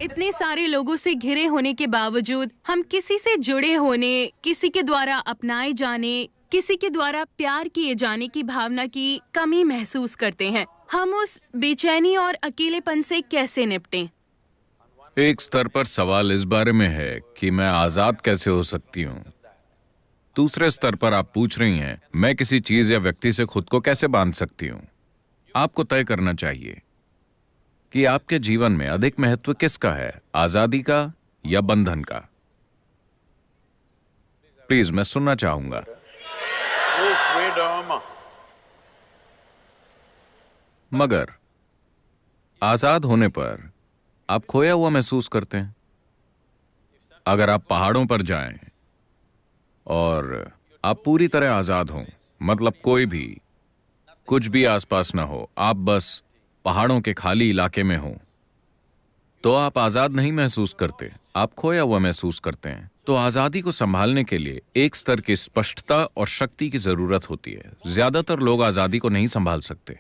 इतने सारे लोगों से घिरे होने के बावजूद हम किसी से जुड़े होने, किसी के द्वारा अपनाए जाने, किसी के द्वारा प्यार किए जाने की भावना की कमी महसूस करते हैं। हम उस बेचैनी और अकेलेपन से कैसे निपटें? एक स्तर पर सवाल इस बारे में है कि मैं आजाद कैसे हो सकती हूँ। दूसरे स्तर पर आप पूछ रही हैं, मैं किसी चीज या व्यक्ति से खुद को कैसे बांध सकती हूँ। आपको तय करना चाहिए कि आपके जीवन में अधिक महत्व किसका है, आजादी का या बंधन का। प्लीज, मैं सुनना चाहूंगा। मगर आजाद होने पर आप खोया हुआ महसूस करते हैं। अगर आप पहाड़ों पर जाएं और आप पूरी तरह आजाद हों, मतलब कोई भी कुछ भी आसपास ना हो, आप बस पहाड़ों के खाली इलाके में हो, तो आप आजाद नहीं महसूस करते, आप खोया हुआ महसूस करते हैं। तो आजादी को संभालने के लिए एक स्तर की स्पष्टता और शक्ति की जरूरत होती है। ज्यादातर लोग आजादी को नहीं संभाल सकते।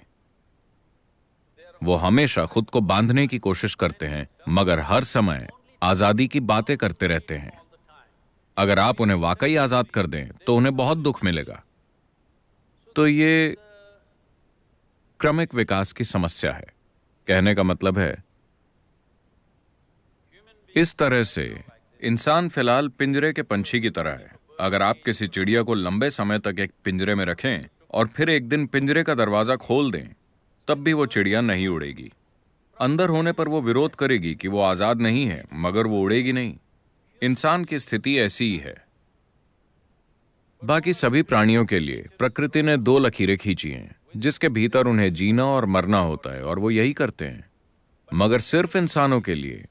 वो हमेशा खुद को बांधने की कोशिश करते हैं, मगर हर समय आजादी की बातें करते रहते हैं। अगर आप उन्हें वाकई आजाद कर दें तो उन्हें बहुत दुख मिलेगा। तो ये क्रमिक विकास की समस्या है। कहने का मतलब है, इस तरह से इंसान फिलहाल पिंजरे के पंछी की तरह है। अगर आप किसी चिड़िया को लंबे समय तक एक पिंजरे में रखें और फिर एक दिन पिंजरे का दरवाजा खोल दें, तब भी वो चिड़िया नहीं उड़ेगी। अंदर होने पर वो विरोध करेगी कि वो आजाद नहीं है, मगर वो उड़ेगी नहीं। इंसान की स्थिति ऐसी ही है। बाकी सभी प्राणियों के लिए प्रकृति ने दो लकीरें खींची हैं, जिसके भीतर उन्हें जीना और मरना होता है, और वो यही करते हैं। मगर सिर्फ इंसानों के लिए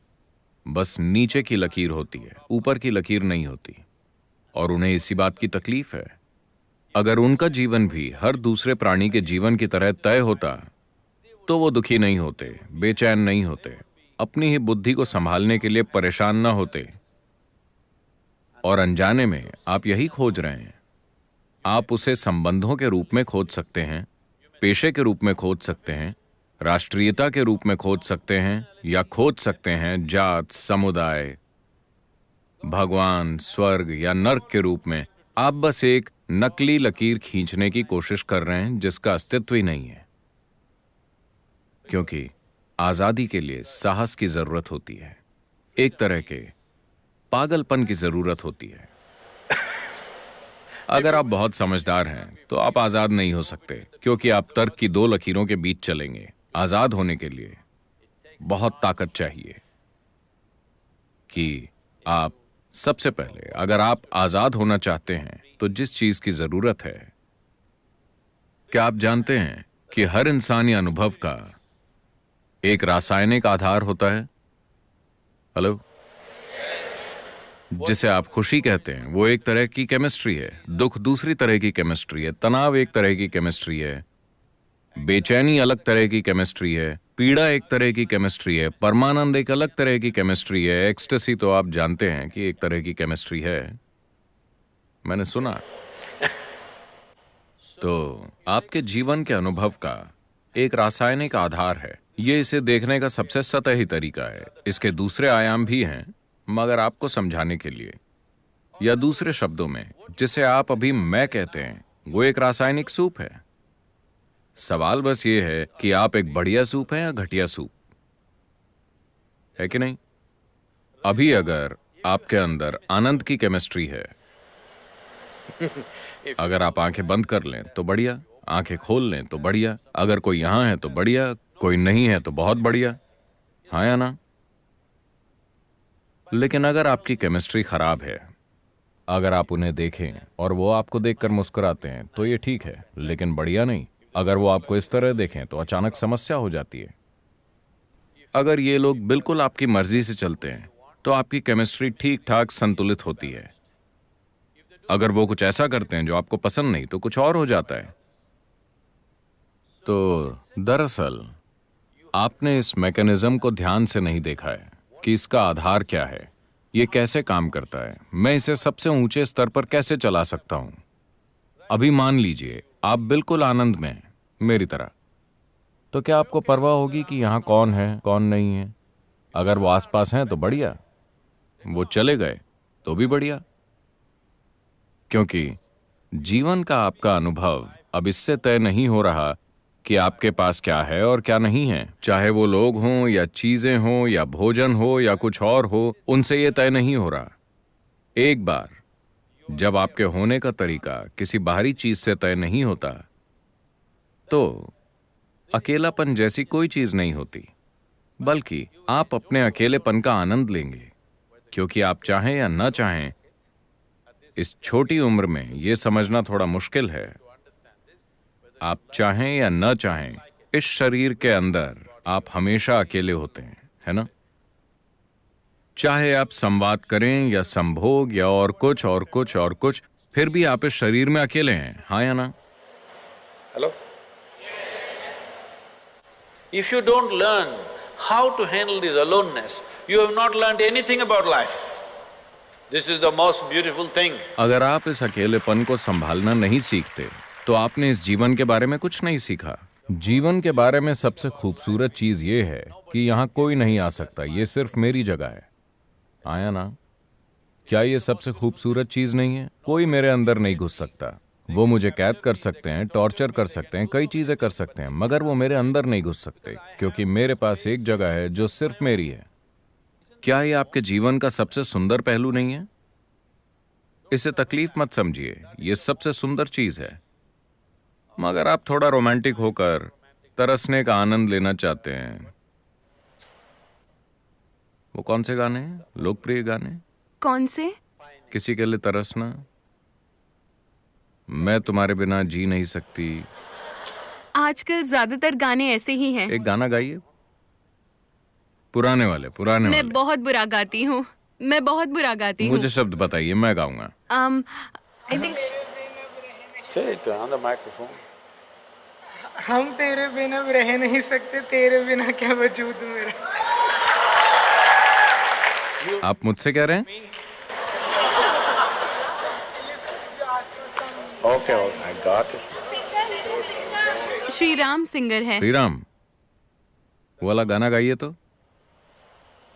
बस नीचे की लकीर होती है, ऊपर की लकीर नहीं होती। और उन्हें इसी बात की तकलीफ है। अगर उनका जीवन भी हर दूसरे प्राणी के जीवन की तरह तय होता तो वो दुखी नहीं होते, बेचैन नहीं होते, अपनी ही बुद्धि को संभालने के लिए परेशान ना होते। और अनजाने में आप यही खोज रहे हैं। आप उसे संबंधों के रूप में खोज सकते हैं, पेशे के रूप में खोज सकते हैं, राष्ट्रीयता के रूप में खोज सकते हैं, या खोज सकते हैं जात, समुदाय, भगवान, स्वर्ग या नर्क के रूप में। आप बस एक नकली लकीर खींचने की कोशिश कर रहे हैं जिसका अस्तित्व ही नहीं है। क्योंकि आजादी के लिए साहस की जरूरत होती है, एक तरह के पागलपन की जरूरत होती है। अगर आप बहुत समझदार हैं तो आप आजाद नहीं हो सकते, क्योंकि आप तर्क की दो लकीरों के बीच चलेंगे। आजाद होने के लिए बहुत ताकत चाहिए। कि आप सबसे पहले, अगर आप आजाद होना चाहते हैं तो जिस चीज की जरूरत है, क्या आप जानते हैं कि हर इंसानी अनुभव का एक रासायनिक आधार होता है? हेलो? जिसे आप खुशी कहते हैं, वो एक तरह की केमिस्ट्री है, दुख दूसरी तरह की केमिस्ट्री है, तनाव एक तरह की केमिस्ट्री है, बेचैनी अलग तरह की केमिस्ट्री है, पीड़ा एक तरह की केमिस्ट्री है, परमानंद एक अलग तरह की केमिस्ट्री है, एक्सटेसी तो आप जानते हैं कि एक तरह की केमिस्ट्री है, मैंने सुना। तो आपके जीवन के अनुभव का एक रासायनिक आधार है। ये इसे देखने का सबसे सतही तरीका है। इसके दूसरे आयाम भी हैं, मगर आपको समझाने के लिए, या दूसरे शब्दों में जिसे आप अभी मैं कहते हैं, वो एक रासायनिक सूप है। सवाल बस ये है कि आप एक बढ़िया सूप है या घटिया सूप, है कि नहीं? अभी अगर आपके अंदर आनंद की केमिस्ट्री है, अगर आप आंखें बंद कर लें तो बढ़िया, आंखें खोल लें तो बढ़िया, अगर कोई यहां है तो बढ़िया, कोई नहीं है तो बहुत बढ़िया, हाँ या ना? लेकिन अगर आपकी केमिस्ट्री खराब है, अगर आप उन्हें देखें और वो आपको देखकर मुस्कुराते हैं तो ये ठीक है, लेकिन बढ़िया नहीं। अगर वो आपको इस तरह देखें तो अचानक समस्या हो जाती है। अगर ये लोग बिल्कुल आपकी मर्जी से चलते हैं तो आपकी केमिस्ट्री ठीक ठाक संतुलित होती है। अगर वो कुछ ऐसा करते हैं जो आपको पसंद नहीं तो कुछ और हो जाता है। तो दरअसल आपने इस मैकेनिज्म को ध्यान से नहीं देखा है कि इसका आधार क्या है, ये कैसे काम करता है, मैं इसे सबसे ऊंचे स्तर पर कैसे चला सकता हूं। अभी मान लीजिए आप बिल्कुल आनंद में हैं, मेरी तरह, तो क्या आपको परवाह होगी कि यहां कौन है कौन नहीं है? अगर वो आसपास हैं तो बढ़िया, वो चले गए तो भी बढ़िया, क्योंकि जीवन का आपका अनुभव अब इससे तय नहीं हो रहा कि आपके पास क्या है और क्या नहीं है। चाहे वो लोग हों या चीजें हों या भोजन हो या कुछ और हो, उनसे ये तय नहीं हो रहा। एक बार जब आपके होने का तरीका किसी बाहरी चीज से तय नहीं होता, तो अकेलापन जैसी कोई चीज नहीं होती, बल्कि आप अपने अकेलेपन का आनंद लेंगे, क्योंकि आप चाहें या न चाहें, इस छोटी उम्र में यह समझना थोड़ा मुश्किल है, आप चाहें या न चाहें, इस शरीर के अंदर आप हमेशा अकेले होते हैं, है ना? चाहे आप संवाद करें या संभोग या और कुछ और कुछ और कुछ, फिर भी आप इस शरीर में अकेले हैं, हाँ या ना? Hello? If you don't learn how to handle this aloneness, you have not learned anything about life. This is the most beautiful thing. अगर आप इस अकेलेपन को संभालना नहीं सीखते, तो आपने इस जीवन के बारे में कुछ नहीं सीखा। जीवन के बारे में सबसे खूबसूरत चीज ये है कि यहाँ कोई नहीं आ सकता, ये सिर्फ मेरी जगह है, आया ना? क्या ये सबसे खूबसूरत चीज नहीं है? कोई मेरे अंदर नहीं घुस सकता। वो मुझे कैद कर सकते हैं, टॉर्चर कर सकते हैं, कई चीजें कर सकते हैं, मगर वो मेरे अंदर नहीं घुस सकते, क्योंकि मेरे पास एक जगह है जो सिर्फ मेरी है। क्या ये आपके जीवन का सबसे सुंदर पहलू नहीं है? इसे तकलीफ मत समझिए, ये सबसे सुंदर चीज है। मगर आप थोड़ा रोमांटिक होकर तरसने का आनंद लेना चाहते हैं। वो कौन से गाने हैं, लोकप्रिय गाने? कौन से? किसी के लिए तरसना, मैं तुम्हारे बिना जी नहीं सकती। आजकल ज्यादातर गाने ऐसे ही हैं। एक गाना गाइए, पुराने वाले मैं बहुत बुरा गाती हूँ, मैं बहुत बुरा गाती हूँ। मुझे शब्द बताइए, मैं गाऊंगा। I think Say it on the microphone. हम तेरे बिना रह नहीं सकते, तेरे बिना क्या वजूद मेरा। आप मुझसे कह रहे हैं? Okay, I got it. Shri Ram singer है। श्री राम, वो वाला गाना गाइए तो।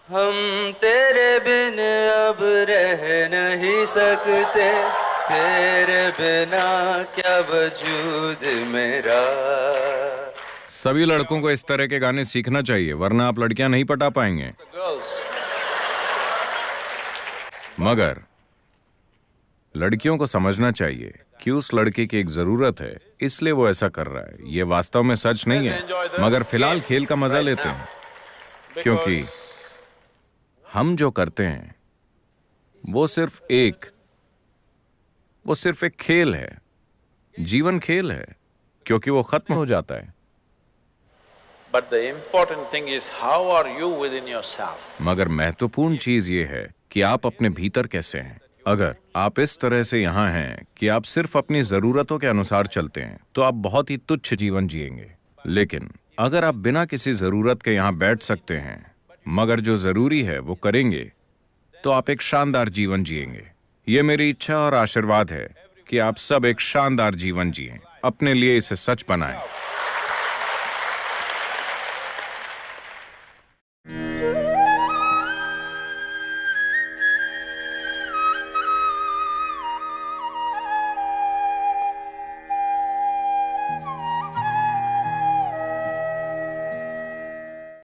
हम तेरे बिन अब रह नहीं सकते, तेरे बिना क्या वजूद मेरा। सभी लड़कों को इस तरह के गाने सीखना चाहिए, वरना आप लड़कियां नहीं पटा पाएंगे। Girls, मगर लड़कियों को समझना चाहिए कि उस लड़के की एक जरूरत है, इसलिए वो ऐसा कर रहा है। ये वास्तव में सच नहीं है, मगर फिलहाल खेल का मजा लेते हैं, क्योंकि हम जो करते हैं वो सिर्फ एक खेल है। जीवन खेल है, क्योंकि वो खत्म हो जाता है। but the important thing is how are you within yourself? मगर महत्वपूर्ण चीज ये है कि आप अपने भीतर कैसे हैं। अगर आप इस तरह से यहाँ हैं कि आप सिर्फ अपनी जरूरतों के अनुसार चलते हैं, तो आप बहुत ही तुच्छ जीवन जिएंगे। लेकिन अगर आप बिना किसी जरूरत के यहाँ बैठ सकते हैं, मगर जो जरूरी है वो करेंगे, तो आप एक शानदार जीवन जिएंगे। ये मेरी इच्छा और आशीर्वाद है कि आप सब एक शानदार जीवन जिएं, अपने लिए इसे सच बनाएं।